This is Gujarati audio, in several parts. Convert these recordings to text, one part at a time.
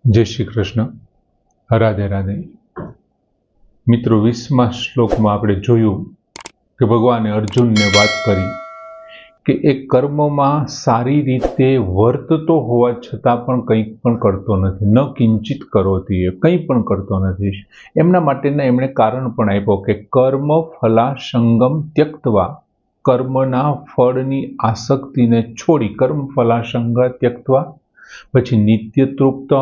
जय श्री कृष्ण। राधे राधे। मित्रों, 20मा श्लोकमां आपणे जोयुं के भगवाने अर्जुनने वात करी के एक कर्ममां सारी रीते वर्ततो होवा छतां पण कंई पण करतो नथी, न किंचित करोति, कंई पण करतो नथी। एमना माटेना एमणे कारण पण आप्यो के कर्म फलासंगम त्यक्त्वा, कर्मना फळनी आसक्तिने छोड़ी कर्म फलासंग त्यक्त्वा पछी नित्य तृप्त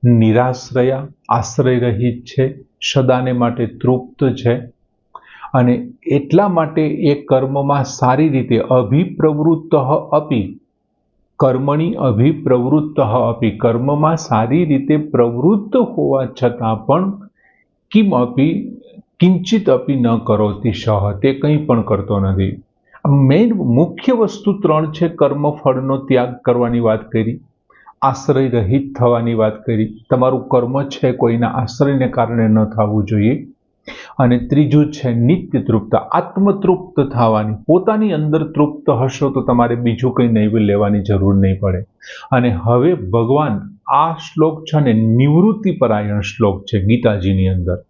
निराश्रया आश्रय रहित छे, सदाने माटे तृप्त छे अने एटला माटे ए कर्ममां सारी रीते अभिप्रवृत्तः अपि कर्मणि अभिप्रवृत्तः अपि कर्ममां सारी रीते प्रवृत्त होवा छतां पण किमपि किंचित अपि न करोति सह, ते कंई पण करतो नथी। मेन मुख्य वस्तु त्रण छे। कर्मफळनो त्याग करवानी वात करी, आश्रय रहित थवानी वात करी, तमारुं कर्म छे कोईना आश्रयने कारणे न थवुं जोईए। अने त्रीजुं छे नित्य तृप्त, आत्मतृप्त थवानी। पोतानी अंदर तृप्त हशो तो तमारे बीजुं कंई नहीं लेवानी जरूर नहीं पड़े। अने हवे भगवान आ श्लोक छे ने निवृत्तिपरायण श्लोक छे गीताजीनी अंदर।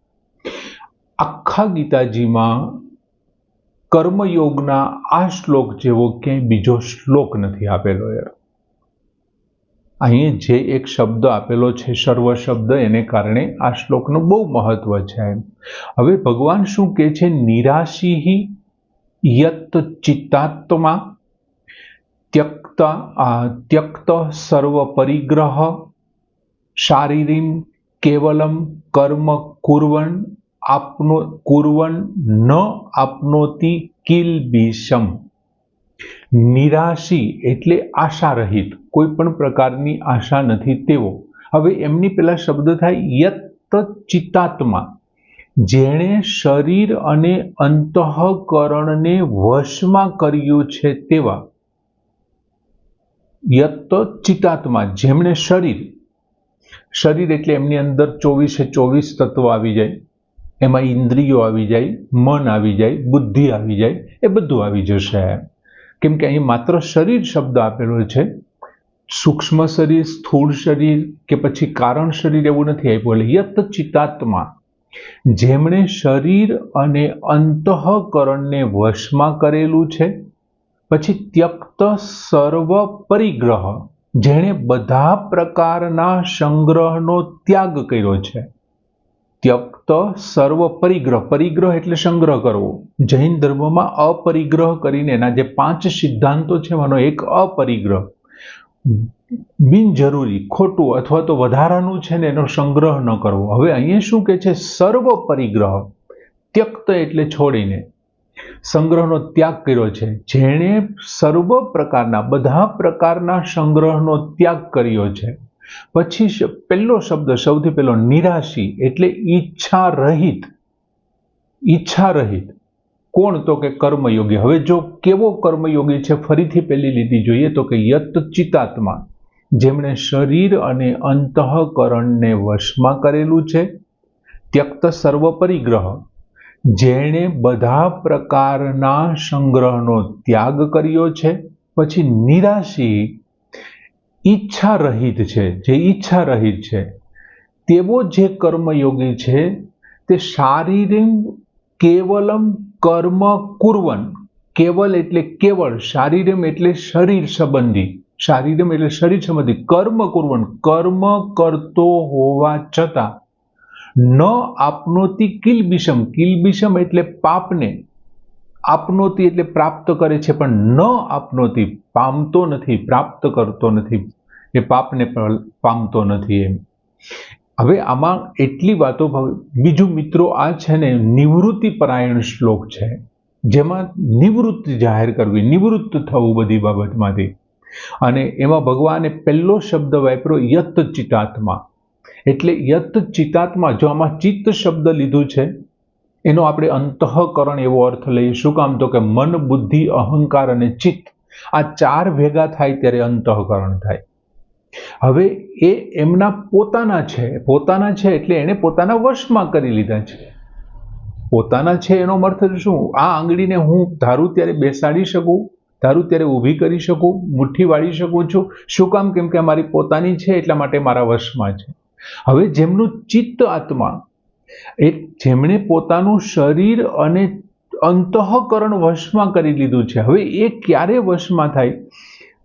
आखा गीताजीमां कर्मयोगना आ श्लोक जेवो क्यांय बीजो श्लोक नथी आपेलो। यार, અહીં જે એક શબ્દ આપેલો છે સર્વ શબ્દ, એને કારણે આ શ્લોકનું બહુ મહત્વ છે। હવે ભગવાન શું કહે છે? નિરાશી યત ચિત્તાત્મા त्यक्त सर्व परिग्रह शारीरिम केवलम कर्म कुर्वन् न आपनोति किल्बिषम। निराशी एटले आशा रहित, कोई पण प्रकारनी आशा नथी तेवो। हवे एमनी पेला शब्द थाय यत चित्तात्मा, जेणे शरीर अने अंतःकरणने वशमां कर्युं छे तेवा। यत चित्तात्मा, जेमणे शरीर एटले एमनी अंदर 24 तत्व आवी जाय, एमां इंद्रियो आवी जाय, मन आवी जाय, बुद्धि आवी जाय, ए बधुं आवी जशे। केम के अहीं मात्र शरीर शब्द आपेलो छे, सूक्ष्म शरीर, स्थूल शरीर के पछी कारण शरीर एवुं नथी आप्युं। यत चित्तात्मा, जेमणे शरीर अने अंतःकरणने वशमां करेलुं छे। पछी त्यक्त सर्व परिग्रह, जेणे बधा प्रकारना संग्रहनो त्याग कर्यो छे। त्यक्त सर्व परिग्रह, परिग्रह एटले संग्रह करवो। जैन धर्ममां अपरिग्रह करीने एना जे 5 सिद्धांतो छे एमानो एक अपरिग्रह, बिनजरूरी खोटું अथवा तो વધારાનું છે ને એનો સંગ્રહ ન કરવો। હવે અહીંયા શું કહે છે? સર્વ પરિગ્રહ, त्यक्त એટલે છોડીને, સંગ્રહનો ત્યાગ કર્યો છે। જેણે સર્વ પ્રકારના બધા પ્રકારના સંગ્રહનો ત્યાગ કર્યો છે। પછી પહેલો શબ્દ, સૌથી પહેલો નિરાશી એટલે ઈચ્છા રહિત। ઈચ્છા રહિત કોણ? તો કે કર્મયોગી। હવે જો કેવો કર્મયોગી છે, ફરીથી પહેલી લીટી જોઈએ તો કે યત ચિત્તાત્મા, જેમણે શરીર અને અંતઃકરણને વશમાં કરેલું છે। त्यक्त सर्व परिग्रह, જેણે બધા પ્રકારના સંગ્રહનો ત્યાગ કર્યો છે। પછી નિરાશી, ઈચ્છા રહિત છે, જે ઈચ્છા રહિત છે તેવો જે કર્મયોગી છે તે શારીરિક કેવલમ કર્મ કુર્વન। કેવલ એટલે કેવળ, શારીરમ એટલે શરીર સંબંધી, શારીરમ એટલે શરીર સંબંધી, કર્મ કુર્વન કર્મ કરતો હોવા છતાં ન આપનોતિ કિલ્બિષમ, કિલ્બિષમ એટલે પાપને, આપનોતિ એટલે પ્રાપ્ત કરે છે પણ ન આપનોતિ પામતો નથી, પ્રાપ્ત કરતો નથી, એ પાપને પામતો નથી એમ। હવે આમાં એટલી વાતો। બીજું મિત્રો, આ છે ને નિવૃત્તિપરાયણ શ્લોક છે, જેમાં નિવૃત્તિ જાહેર કરવી, નિવૃત્ત થવું બધી બાબતમાંથી। અને એમાં ભગવાને પહેલો શબ્દ વાપર્યો યત ચિત્તાત્મા, એટલે યત ચિત્તાત્મા। જો આમાં ચિત્ત શબ્દ લીધું છે એનો આપણે અંતઃકરણ એવો અર્થ લઈએ। શું કામ? તો કે મન, બુદ્ધિ, અહંકાર અને ચિત્ત, આ 4 ભેગા થાય ત્યારે અંતઃકરણ થાય। હવે એ એમના પોતાના છે એટલે એને પોતાના વશમાં કરી લીધા છે। પોતાના છે એનો અર્થ શું? આ આંગળીને હું ધારું ત્યારે બેસાડી શકું, ધારું ત્યારે ઊભી કરી શકું, મુઠ્ઠી વાળી શકું છું। શું કામ? કેમ કે મારી પોતાની છે, એટલા માટે મારા વશમાં છે। હવે જેમનું ચિત્ત આત્મા જેમણે પોતાનું શરીર અને અંતઃકરણ વશમાં કરી લીધું છે, હવે એ ક્યારે વશમાં થાય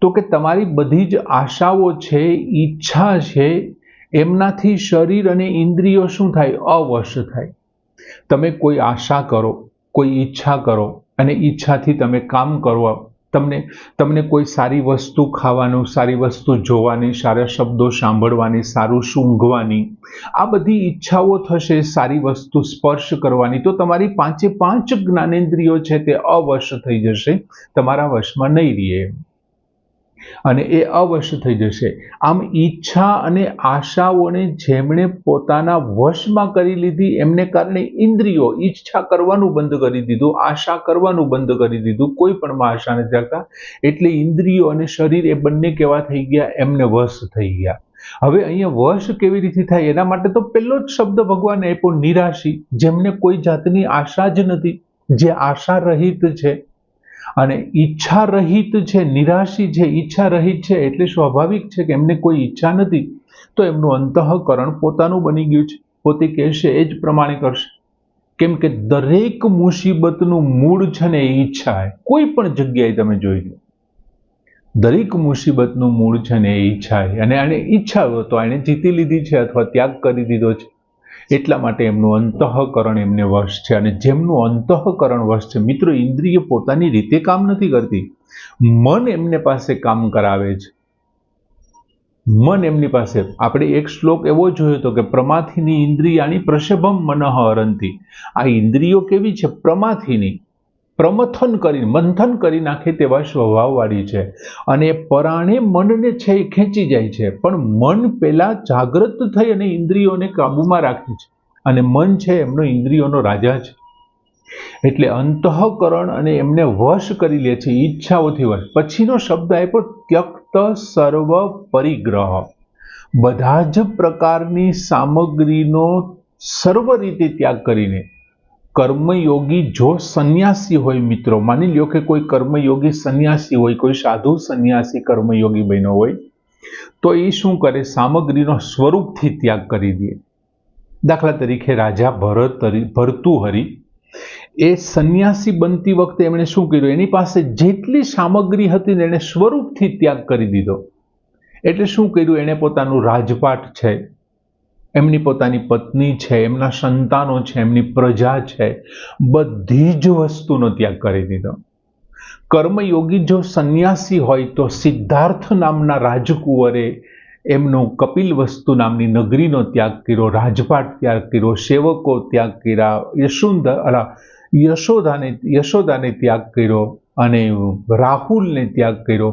તો કે તમારી બધી જ આશાઓ છે, ઈચ્છા છે, એમનાથી શરીર અને ઇન્દ્રિયો શું થાય? અવશ થાય. તમે કોઈ આશા કરો, કોઈ ઈચ્છા કરો અને ઈચ્છાથી તમે કામ કરો, તમને કોઈ સારી વસ્તુ ખાવાનું, સારી વસ્તુ જોવાની, સારા શબ્દો સાંભળવાની, સારું સૂંઘવાની, આ બધી ઈચ્છાઓ થશે, સારી વસ્તુ સ્પર્શ કરવાની, તો તમારી પાંચે પાંચ જ્ઞાનેન્દ્રિયો છે તે અવશ થઈ જશે, તમારા વશમાં નહીં રહે અને એ અવશ થઈ જશે. આમ ઈચ્છા અને આશાઓને જેમણે પોતાના વશમાં કરી લીધી એમને કારણે ઇન્દ્રિયો ઈચ્છા કરવાનું બંધ કરી દીધું, આશા કરવાનું બંધ કરી દીધું, કોઈ પણ આશા નથી રાખતા, એટલે ઇન્દ્રિયો અને શરીર એ બંને કેવા થઈ ગયા? એમને વશ થઈ ગયા. હવે અહીંયા વશ કેવી રીતે થાય એના માટે તો પહેલો જ શબ્દ ભગવાને આપ્યો, નિરાશી. જેમને કોઈ જાતની આશા જ નથી, જે આશા રહિત છે અને ઈચ્છા રહિત છે, નિરાશી છે, ઈચ્છા રહિત છે, એટલે સ્વાભાવિક છે કે એમને કોઈ ઈચ્છા નથી, તો એમનું અંતઃકરણ પોતાનું બની ગયું છે, પોતે કહેશે એ જ પ્રમાણે કરશે. કેમ કે દરેક મુસીબતનું મૂળ છે ને એ ઈચ્છા. કોઈ પણ જગ્યાએ તમે જોઈ લો, દરેક મુસીબતનું મૂળ છે ને એ ઈચ્છા, અને આને ઈચ્છા તો એને જીતી લીધી છે અથવા ત્યાગ કરી દીધો છે, એટલા માટે એમનું અંતઃકરણ એમને વશ છે. અને જેમનું અંતઃકરણ વશ છે, મિત્રો, ઇન્દ્રિય પોતાની રીતે કામ નથી કરતી, મન એમને પાસે કામ કરાવે છે. મન એમની પાસે, આપણે એક શ્લોક એવો જોયો હતો કે પ્રમાથિની ઇન્દ્રિયાની પ્રશભમ મનઃ હરંતી. આ ઇન્દ્રિયો કેવી છે? પ્રમાથિની, પ્રમથન કરી, મંથન કરી નાખે તેવા સ્વભાવવાળી છે, અને પરાણે મનને છે એ ખેંચી જાય છે. પણ મન પહેલા જાગૃત થઈ અને ઇન્દ્રિયોને કાબુમાં રાખે છે, અને મન છે એમનો ઇન્દ્રિયોનો રાજા છે. એટલે અંતઃકરણ અને એમને વશ કરી લે છે, ઈચ્છાઓથી વશ. પછીનો શબ્દ આપ્યો ત્યક્ત સર્વ પરિગ્રહ. બધા જ પ્રકારની સામગ્રીનો સર્વ રીતે ત્યાગ કરીને કર્મયોગી જો સંન્યાસી હોય, મિત્રો, માની લ્યો કે કોઈ કર્મયોગી સંન્યાસી હોય, કોઈ સાધુ સંન્યાસી કર્મયોગી બન્યો હોય, તો એ શું કરે? સામગ્રીનો સ્વરૂપથી ત્યાગ કરી દે. દાખલા તરીકે રાજા ભર્તુહરિ, એ સંન્યાસી બનતી વખતે એમણે શું કર્યું? એની પાસે જેટલી સામગ્રી હતી ને એને સ્વરૂપથી ત્યાગ કરી દીધો. એટલે શું કર્યું? એણે પોતાનું રાજપાટ છે, એમની પોતાની પત્ની છે, એમના સંતાનો છે, એમની પ્રજા છે, બધી જ વસ્તુનો ત્યાગ કરી દીધો. કર્મયોગી જો સંન્યાસી હોય તો સિદ્ધાર્થ નામના રાજકુંવરે એમનો કપિલવસ્તુ નામની નગરીનો ત્યાગ કર્યો, રાજપાટ ત્યાગ કર્યો, સેવકો ત્યાગ કર્યા, યશોદાને ત્યાગ કર્યો અને રાહુલને ત્યાગ કર્યો,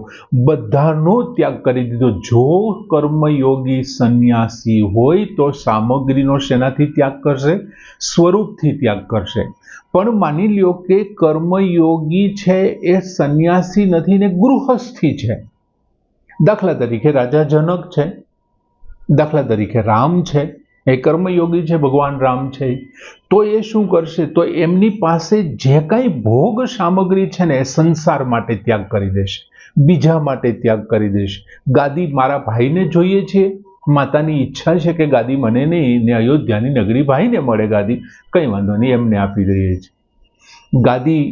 બધાનો ત્યાગ કરી દીધો. જો કર્મયોગી સંન્યાસી હોય તો સામગ્રીનો શેનાથી ત્યાગ કરશે? સ્વરૂપથી ત્યાગ કરશે. પણ માની લ્યો કે કર્મયોગી છે એ સંન્યાસી નથી ને ગૃહસ્થી છે. દાખલા તરીકે રાજા જનક છે, દાખલા તરીકે રામ છે, એ કર્મયોગી છે, ભગવાન રામ છે, તો એ શું કરશે? તો એમની પાસે જે કાંઈ ભોગ સામગ્રી છે ને એ સંસાર માટે ત્યાગ કરી દેશે, બીજા માટે ત્યાગ કરી દેશે. ગાદી મારા ભાઈને જોઈએ છે, માતાની ઈચ્છા છે કે ગાદી મને નહીં ને અયોધ્યાની નગરી ભાઈને મળે ગાદી, કંઈ વાંધો નહીં, એમને આપી દઈએ છીએ. ગાદી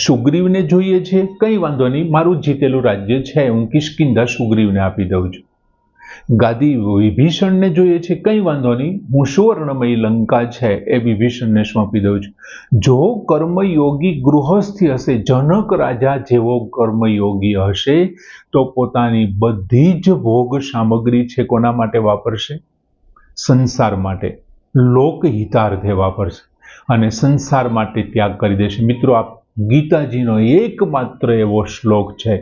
સુગ્રીવને જોઈએ છે, કંઈ વાંધો નહીં, મારું જીતેલું રાજ્ય છે, હું કિષ્કિંધા સુગ્રીવને આપી દઉં છું. ગાદી વિભીષણને જોઈએ છે, કંઈ વાંધો નહીં, હું સુવર્ણમયી લંકા છે એ વિભીષણને સોંપી દઉં છું. જો કર્મયોગી ગૃહસ્થી હશે, જનક રાજા જેવો કર્મયોગી હશે, તો પોતાની બધી જ ભોગ સામગ્રી છે કોના માટે વાપરશે? સંસાર માટે, લોકહિતાર્થે વાપરશે અને સંસાર માટે ત્યાગ કરી દેશે. મિત્રો, આ ગીતાજીનો એકમાત્ર એવો શ્લોક છે.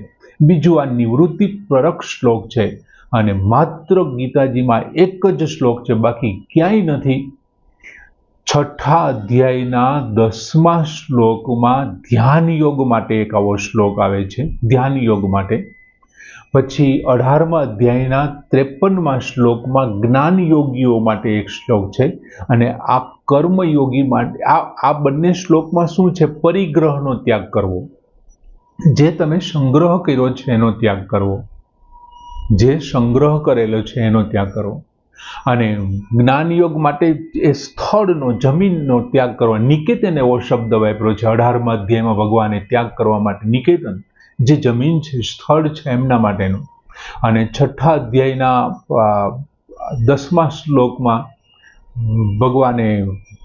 બીજું આ નિવૃત્તિ પરક શ્લોક છે અને માત્ર ગીતાજીમાં એક જ શ્લોક છે, બાકી ક્યાંય નથી. 6થા અધ્યાયના 10મા શ્લોકમાં ધ્યાન યોગ માટે એક આવો શ્લોક આવે છે, ધ્યાન યોગ માટે. પછી 18મા અધ્યાયના 53મા શ્લોકમાં જ્ઞાન યોગીઓ માટે એક શ્લોક છે, અને આ કર્મયોગી માટે આ બંને શ્લોકમાં શું છે? પરિગ્રહનો ત્યાગ કરવો, જે તમે સંગ્રહ કર્યો છે એનો ત્યાગ કરવો, જે સંગ્રહ કરેલો છે એનો ત્યાગ કરવો. અને જ્ઞાન યોગ માટે એ સ્થળનો, જમીનનો ત્યાગ કરવા, નિકેતન એવો શબ્દ વાપર્યો છે 18મા અધ્યાયમાં ભગવાને ત્યાગ કરવા માટે. નિકેતન જે જમીન છે, સ્થળ છે, એમના માટેનું. અને 6થા અધ્યાયના 10મા શ્લોકમાં ભગવાને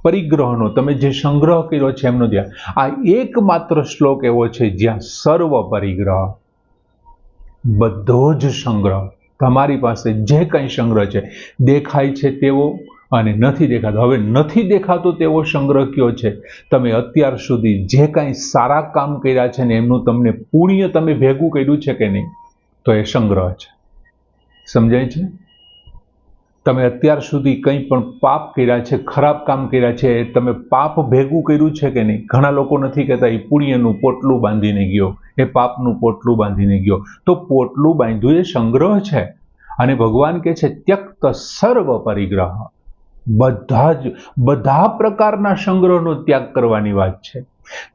પરિગ્રહનો, તમે જે સંગ્રહ કર્યો છે એમનો ધ્યાન. આ એકમાત્ર શ્લોક એવો છે જ્યાં સર્વ પરિગ્રહ, બધો જ સંગ્રહ, તમારી પાસે જે કંઈ સંગ્રહ છે, દેખાય છે તેવો અને નથી દેખાતો. હવે નથી દેખાતો તેવો સંગ્રહ કયો છે? તમે અત્યાર સુધી જે કાંઈ સારા કામ કર્યા છે ને એમનું તમને પુણ્ય તમે ભેગું કર્યું છે કે નહીં, તો એ સંગ્રહ છે. સમજાય છે? તમે અત્યાર સુધી કંઈ પણ પાપ કર્યા છે, ખરાબ કામ કર્યા છે, તમે પાપ ભેગું કર્યું છે કે નહીં? ઘણા લોકો નથી કહેતા એ પુણ્યનું પોટલું બાંધીને ગયો, એ પાપનું પોટલું બાંધીને ગયો. તો પોટલું બાંધ્યું એ સંગ્રહ છે. અને ભગવાન કહે છે ત્યક્ત સર્વ પરિગ્રહ, બધા પ્રકારના સંગ્રહનો ત્યાગ કરવાની વાત છે.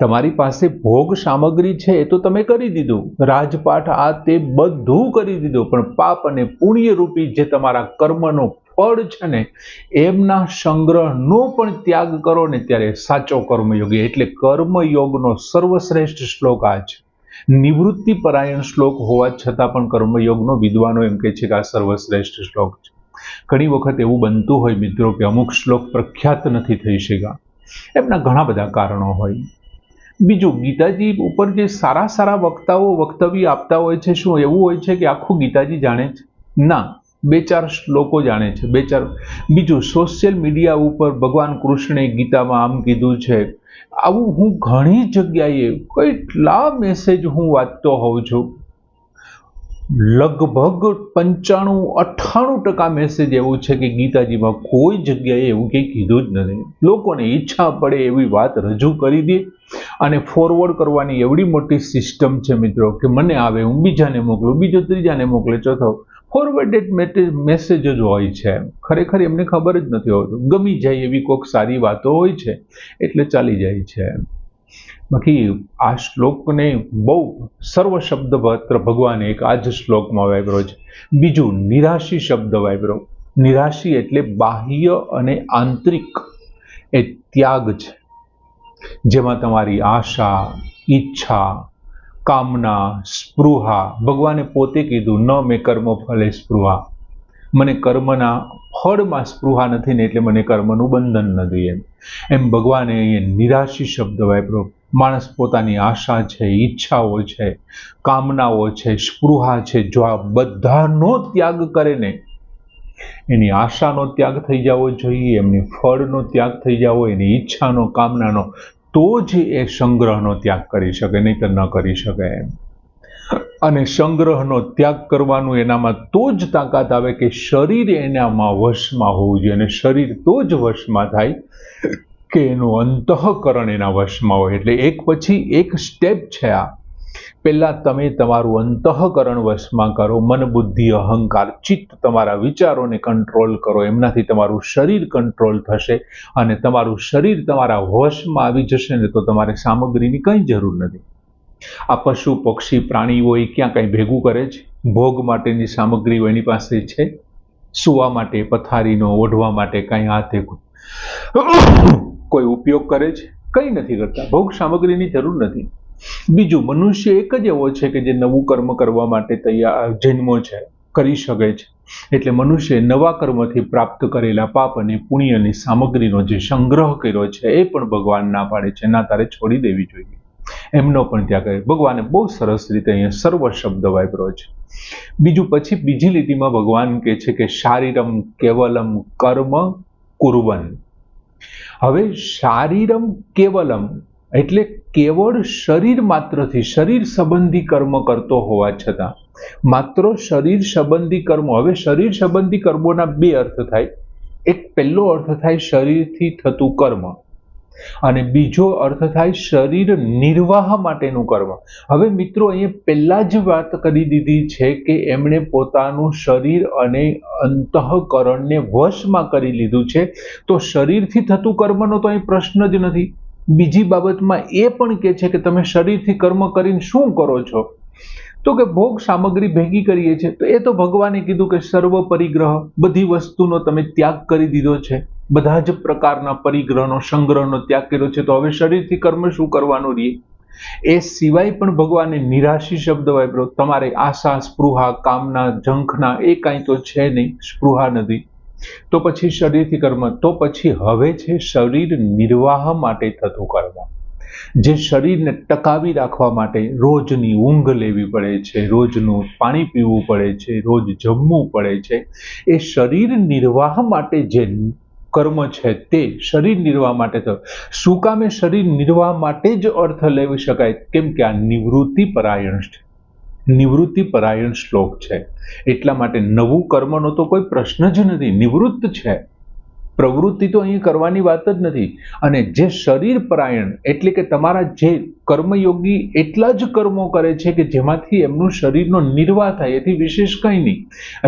તમારી પાસે ભોગ સામગ્રી છે એ તો તમે કરી દીધું, રાજપાઠ આ તે બધું કરી દીધું, પણ પાપ અને પુણ્ય રૂપી જે તમારા કર્મનો ફળ છે ને એમના સંગ્રહનો પણ ત્યાગ કરો ને ત્યારે સાચો કર્મયોગી. એટલે કર્મયોગનો સર્વશ્રેષ્ઠ શ્લોક આ છે. નિવૃત્તિ પરાયણ શ્લોક હોવા છતાં પણ કર્મયોગનો વિદ્વાનો એમ કહે છે કે આ સર્વશ્રેષ્ઠ શ્લોક છે. ઘણી વખત એવું બનતું હોય મિત્રો કે અમુક શ્લોક પ્રખ્યાત નથી થઈ શક્યા. એમના ઘણા બધા કારણો હોય. બીજું, ગીતાજી ઉપર જે સારા સારા વક્તાઓ વક્તવ્ય આપતા હોય છે, શું એવું હોય છે કે આખું ગીતાજી જાણે છે? ના, 2-4 શ્લોકો જાણે છે, 2-4. બીજું, સોશિયલ મીડિયા ઉપર ભગવાન કૃષ્ણે ગીતામાં આમ કીધું છે, આવું હું ઘણી જગ્યાએ કેટલા મેસેજ હું વાંચતો હોઉં છું. લગભગ 95-98% મેસેજ એવું છે કે ગીતાજીમાં કોઈ જગ્યાએ એવું કંઈ કીધું જ નથી. લોકોને ઈચ્છા પડે એવી વાત રજૂ કરી દે અને ફોરવર્ડ કરવાની એવડી મોટી સિસ્ટમ છે મિત્રો કે મને આવે, હું બીજાને મોકલું, બીજો ત્રીજાને મોકલે, ચોથો ફોરવર્ડેડ મેસેજ જ હોય છે. ખરેખર એમને ખબર જ નથી હોતું. ગમી જાય એવી કોઈક સારી વાતો હોય છે એટલે ચાલી જાય છે. બાકી આ શ્લોકને બહુ સર્વ શબ્દ માત્ર ભગવાને એક આ જ શ્લોકમાં વાપર્યો છે. બીજું, નિરાશી શબ્દ વાપર્યો. નિરાશી એટલે બાહ્ય અને આંતરિક એ ત્યાગ છે, જેમાં તમારી આશા, ઈચ્છા, કામના, સ્પૃહા. ભગવાને પોતે કીધું ન મેં કર્મ ફલે સ્પૃહા, મને કર્મના ફળમાં સ્પૃહા નથી ને એટલે મને કર્મનું બંધન નથી. એમ ભગવાને અહીંયા નિરાશી શબ્દ વાપર્યો. માણસ પોતાની આશા છે, ઈચ્છાઓ છે, કામનાઓ છે, સ્પૃહા છે, જો આ બધાનો ત્યાગ કરે ને, એની આશાનો ત્યાગ થઈ જવો જોઈએ, એમની ફળનો ત્યાગ થઈ જવો, એની ઈચ્છાનો, કામનાનો, તો જ એ સંગ્રહનો ત્યાગ કરી શકે, નહીં તો ન કરી શકે. અને સંગ્રહનો ત્યાગ કરવાનું એનામાં તો જ તાકાત આવે કે શરીર એનામાં વશમાં હોવું જોઈએ. અને શરીર તો જ વશમાં થાય કે એનું અંતઃકરણ એના વશમાં હોય. એટલે એક પછી એક સ્ટેપ છે આ. પહેલા તમે તમારું અંતઃકરણ વશમાં કરો, મન, બુદ્ધિ, અહંકાર, ચિત્ત, તમારા વિચારોને કંટ્રોલ કરો. એમનાથી તમારું શરીર કંટ્રોલ થશે અને તમારું શરીર તમારા વશમાં આવી જશે ને તો તમારે સામગ્રીની કંઈ જરૂર નથી. આ પશુ, પક્ષી, પ્રાણીઓ એ ક્યાં કંઈ ભેગું કરે છે? ભોગ માટેની સામગ્રીઓ એની પાસે છે? સૂવા માટે, પથારીનો, ઓઢવા માટે કંઈ હાથે કોઈ ઉપયોગ કરે છે? કંઈ નથી કરતા. ભોગ સામગ્રીની જરૂર નથી. બીજું, મનુષ્ય એક જ એવો છે કે જે નવું કર્મ કરવા માટે તૈયાર જન્મો છે, કરી શકે છે. એટલે મનુષ્ય નવા કર્મથી પ્રાપ્ત કરેલા પાપ અને પુણ્યની સામગ્રીનો જે સંગ્રહ કર્યો છે એ પણ ભગવાન ના પાડે છે, ના તારે છોડી દેવી જોઈએ. એમનો પણ ત્યાગ કરે. ભગવાને બહુ સરસ રીતે અહીંયા સર્વ શબ્દ વાપર્યો છે. બીજું, પછી બીજી લીટીમાં ભગવાન કહે છે કે શારીરમ કેવલમ કર્મ કુર્વન. હવે શારીરમ કેવલમ એટલે કેવળ શરીર માત્રથી, શરીર સંબંધી કર્મ કરતો હોવા છતાં, માત્ર શરીર સંબંધી કર્મો. હવે શરીર સંબંધી કર્મોના 2 અર્થ થાય. એક પહેલો અર્થ થાય શરીરથી થતું કર્મ અને બીજો અર્થ થાય શરીર નિર્વાહ માટેનું કર્મ. હવે મિત્રો અહીંયા પહેલા જ વાત કરી દીધી છે કે એમણે પોતાનું શરીર અને અંતઃકરણને વશમાં કરી લીધું છે, તો શરીરથી થતું કર્મનો તો અહીં પ્રશ્ન જ નથી. બીજી બાબતમાં એ પણ કહે છે કે તમે શરીરથી કર્મ કરીને શું કરો છો? તો કે ભોગ સામગ્રી ભેગી કરીએ છીએ, તો એ તો ભગવાને કીધું કે સર્વ પરિગ્રહ, બધી વસ્તુનો તમે ત્યાગ કરી દીધો છે, બધા જ પ્રકારના પરિગ્રહનો સંગ્રહનો ત્યાગ કર્યો છે, તો હવે શરીરથી કર્મ શું કરવાનું રહે? એ સિવાય પણ ભગવાને નિરાશી શબ્દ વાપર્યો. તમારે આશા, સ્પૃહા, કામના, ઝંખના એ કાંઈ તો છે નહીં, સ્પૃહા નથી, તો પછી શરીરથી કર્મ. તો પછી હવે છે શરીર નિર્વાહ માટે થતું કર્મ, જે શરીરને ટકાવી રાખવા માટે રોજની ઊંઘ લેવી પડે છે, રોજનું પાણી પીવું પડે છે, રોજ જમવું પડે છે, એ શરીર નિર્વાહ માટે જે કર્મ છે તે શરીર નિર્વાહ માટે થયું. શું કામે શરીર નિર્વાહ માટે જ અર્થ લેવી શકાય? કેમ કે આ નિવૃત્તિ પરાયણ છે, નિવૃત્તિ પરાયણ શ્લોક છે, એટલા માટે નવું કર્મનો તો કોઈ પ્રશ્ન જ નથી, નિવૃત્ત છે. પ્રવૃત્તિ તો અહીં કરવાની વાત જ નથી. અને જે શરીર પરાયણ એટલે કે તમારા જે કર્મયોગી એટલા જ કર્મો કરે છે કે જેમાંથી એમનું શરીરનો નિર્વાહ થાય, એથી વિશેષ કંઈ નહીં.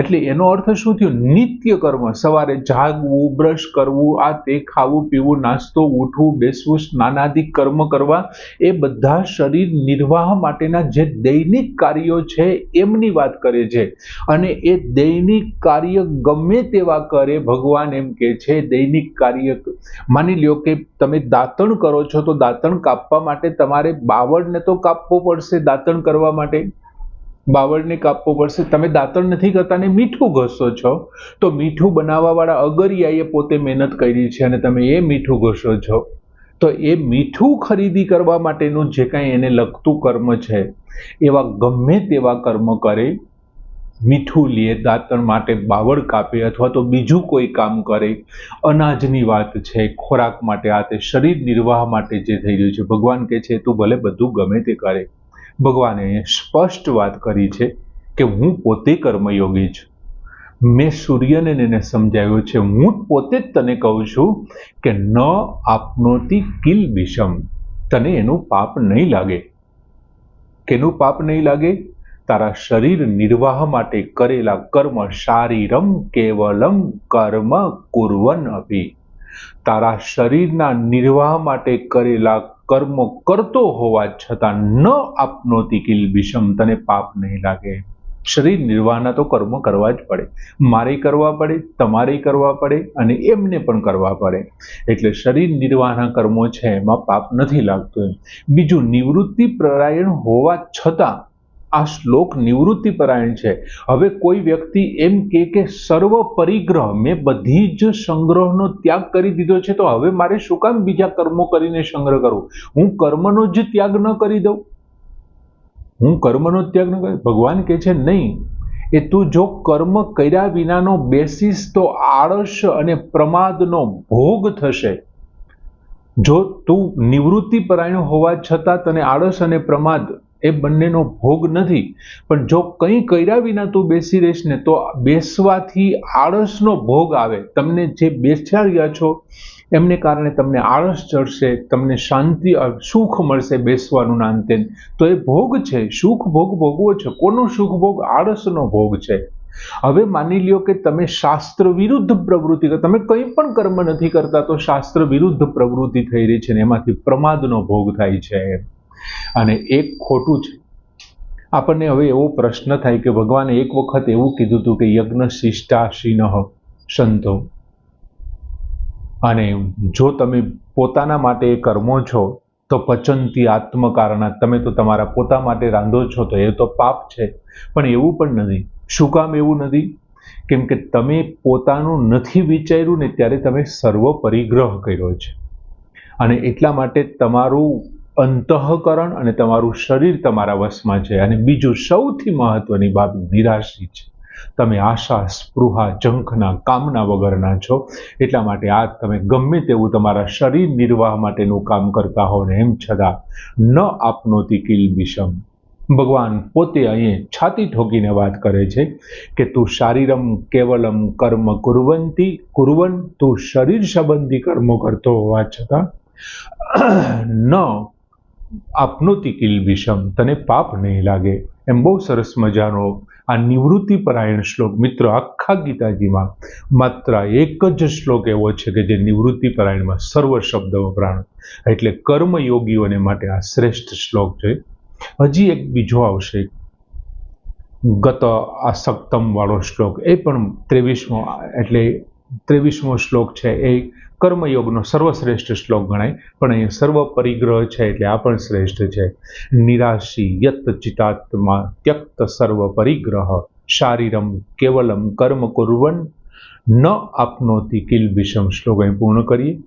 એટલે એનો અર્થ શું થયો? નિત્ય કર્મ, સવારે જાગવું, બ્રશ કરવું, આ તે, ખાવું પીવું, નાસ્તો, ઉઠવું, બેસવું, સ્નાનાદિક કર્મ કરવા, એ બધા શરીર નિર્વાહ માટેના જે દૈનિક કાર્યો છે એમની વાત કરે છે. અને એ દૈનિક કાર્ય ગમે તેવા કરે, ભગવાન એમ કે છે દૈનિક કાર્ય, માની લ્યો કે તમે દાંતણ કરો છો, તો દાંતણ કાપવા માટે તમારે બાવળને તો કાપવો પડશે. દાંતણ કરવા માટે બાવળને કાપવો પડશે. તમે દાંતણ નથી કરતા ને મીઠું ઘસો છો, તો મીઠું બનાવવા વાળા અગરિયાએ પોતે મહેનત કરી છે અને તમે એ મીઠું ઘસો છો, તો એ મીઠું ખરીદી કરવા માટેનું જે કાંઈ એને લગતું કર્મ છે, એવા ગમે તેવા કર્મ કરે, મીઠું લે, દાંતણ માટે બાવળ કાપે, અથવા તો બીજું કોઈ કામ કરે, અનાજની વાત છે, ખોરાક માટે, આ તે શરીર નિર્વાહ માટે જે થઈ રહ્યું છે, ભગવાન કહે છે તું ભલે બધું ગમે તે કરે, ભગવાને સ્પષ્ટ વાત કરી છે કે હું પોતે કર્મયોગી છું. મેં સૂર્યને એને સમજાવ્યો છે, હું પોતે જ તને કહું છું કે ન આપનોતી કિલ વિષમ, તને એનું પાપ નહીં લાગે. કેનું પાપ નહીં લાગે? તારા શરીર નિર્વાહ માટે કરેલા કર્મ, શારીરમ કેવલમ કર્મ કુર્વન અપી, તારા શરીરના નિર્વાહ માટે કરેલા કર્મ કરતો હોવા છતાં ન આપનોતી કિલ વિષમ, તને પાપ નહીં લાગે. શરીર નિર્વાહના તો કર્મ કરવા જ પડે, મારે કરવા પડે, તમારે કરવા પડે, અને એમને પણ કરવા પડે. એટલે શરીર નિર્વાહના કર્મો છે એમાં પાપ નથી લાગતું. બીજું, નિવૃત્તિ પરાયણ હોવા છતાં આ શ્લોક નિવૃત્તિ પરાયણ છે. હવે કોઈ વ્યક્તિ એમ કે સર્વ પરિગ્રહ, મેં બધી જ સંગ્રહનો ત્યાગ કરી દીધો છે, તો હવે મારે શું કામ બીજા કર્મો કરીને સંગ્રહ કરવો? હું કર્મનો જ ત્યાગ ન કરી દઉં, હું કર્મનો ત્યાગ ન કરી. ભગવાન કહે છે નહીં, એ તું જો કર્મ કર્યા વિનાનો બેસીસ તો આળસ અને પ્રમાદનો ભોગ થશે. જો તું નિવૃત્તિ પરાયણ હોવા છતાં તને આળસ અને પ્રમાદ એ બંનેનો ભોગ નથી, પણ જો કંઈ કર્યા વિના તું બેસી રહીશ ને, તો બેસવાથી આળસનો ભોગ આવે. તમને જે બેસાડ્યા છો એમને કારણે તમને આળસ ચડશે, તમને શાંતિ, સુખ મળશે બેસવાનું ના અંતે, તો એ ભોગ છે, સુખ ભોગ ભોગવો છે. કોનો સુખ ભોગ? આળસનો ભોગ છે. હવે માની લ્યો કે તમે શાસ્ત્ર વિરુદ્ધ પ્રવૃત્તિ, તમે કંઈ પણ કર્મ નથી કરતા, તો શાસ્ત્ર વિરુદ્ધ પ્રવૃત્તિ થઈ રહી છે ને એમાંથી પ્રમાદનો ભોગ થાય છે. અને એક ખોટું છે. આપણને હવે એવો પ્રશ્ન થાય કે ભગવાને એક વખત એવું કીધું હતું કે યજ્ઞ શિષ્ટાશીનઃ સંતો, અને જો તમે પોતાના માટે કર્મો છો તો પચંતી આત્મકારણા, તમે તો તમારા પોતા માટે રાંધો છો, તો એ તો પાપ છે. પણ એવું પણ નથી. શું કામ એવું નથી? કેમ કે તમે પોતાનું નથી વિચાર્યું ને ત્યારે તમે સર્વ પરિગ્રહ કર્યો છે, અને એટલા માટે તમારું અંતઃકરણ અને તમારું શરીર તમારા વશમાં છે. અને બીજું સૌથી મહત્વની બાબત નિરાશી છે. તમે આશા, સ્પૃહા, ઝંખના, કામના વગરના છો. એટલા માટે આ તમે ગમે તેવું તમારા શરીર નિર્વાહ માટેનું કામ કરતા હો ને એમ છતાં ન આપનોતી કિલ વિષમ. ભગવાન પોતે અહીં છાતી ઠોકીને વાત કરે છે કે તું શારીરમ કેવલમ કર્મ કુર્વન, તું શરીર સંબંધી કર્મો કરતો હોવા છતાં ન આપનોતી કિલ વિષમ, તને પાપ નહીં લાગે. એમ બહુ સરસ મજાનો આ નિવૃત્તિ પરાયણ શ્લોક, મિત્રો આખા ગીતાજીમાં માત્ર એક જ શ્લોક એવો છે કે જે નિવૃત્તિ પરાયણમાં સર્વ શબ્દ વપરાણ, એટલે કર્મયોગીઓને માટે આ શ્રેષ્ઠ શ્લોક છે. હજી એક બીજો આવશે ગત આસક્તમ વાળો શ્લોક, એ પણ 23મો એટલે 23મો શ્લોક છે એ કર્મયોગનો સર્વશ્રેષ્ઠ શ્લોક ગણાય. પણ અહીંયા સર્વ પરિગ્રહ છે એટલે આ પણ શ્રેષ્ઠ છે. નિરાશી યત ચિતાત્મા ત્યક્ત સર્વ પરિગ્રહ શારીરમ કેવલમ કર્મ કુર્વન ન આપનોતિ કિલ વિષમ. શ્લોક અહીં પૂર્ણ કરીએ.